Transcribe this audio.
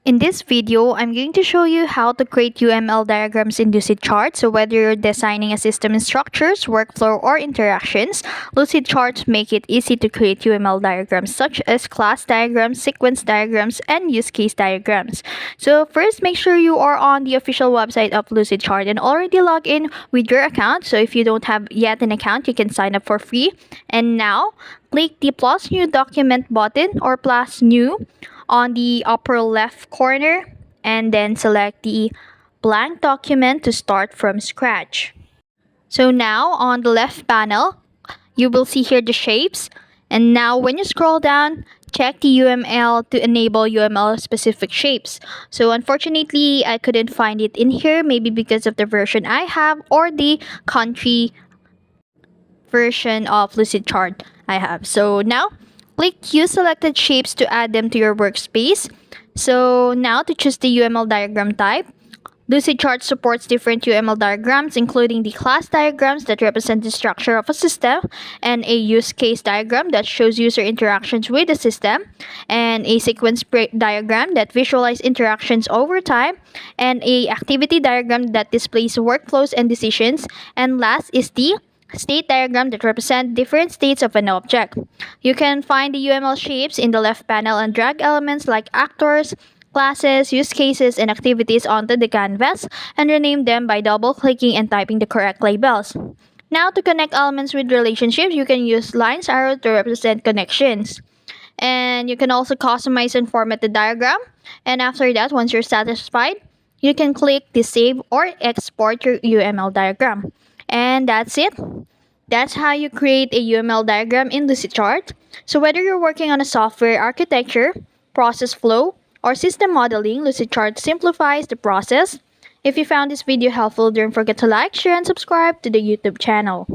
In this video, I'm going to show you how to create UML diagrams in Lucidchart. So whether you're designing a system in structures, workflow, or interactions, Lucidchart make it easy to create UML diagrams such as class diagrams, sequence diagrams, and use case diagrams. So first, make sure you are on the official website of Lucidchart and already log in with your account. So if you don't have yet an account, you can sign up for free. And now, click the plus new document button or plus new on the upper left corner and then select the blank document to start from scratch. So now on the left panel, you will see here the shapes. And now when you scroll down, check the UML to enable UML specific shapes. So unfortunately, I couldn't find it in here, maybe because of the version I have or the country version of Lucidchart I have. So now, click Use Selected Shapes to add them to your workspace. So now to choose the UML diagram type, Lucidchart supports different UML diagrams, including the class diagrams that represent the structure of a system, and a use case diagram that shows user interactions with the system, and a sequence diagram that visualizes interactions over time, and a activity diagram that displays workflows and decisions, and last is the state diagram that represent different states of an object. You can find the UML shapes in the left panel and drag elements like actors, classes, use cases, and activities onto the canvas and rename them by double-clicking and typing the correct labels. Now to connect elements with relationships, you can use lines arrow to represent connections. And you can also customize and format the diagram. And after that, once you're satisfied, you can click the save or export your UML diagram. And that's it. That's how you create a UML diagram in Lucidchart. So whether you're working on a software architecture, process flow, or system modeling, Lucidchart simplifies the process. If you found this video helpful, don't forget to like, share, and subscribe to the YouTube channel.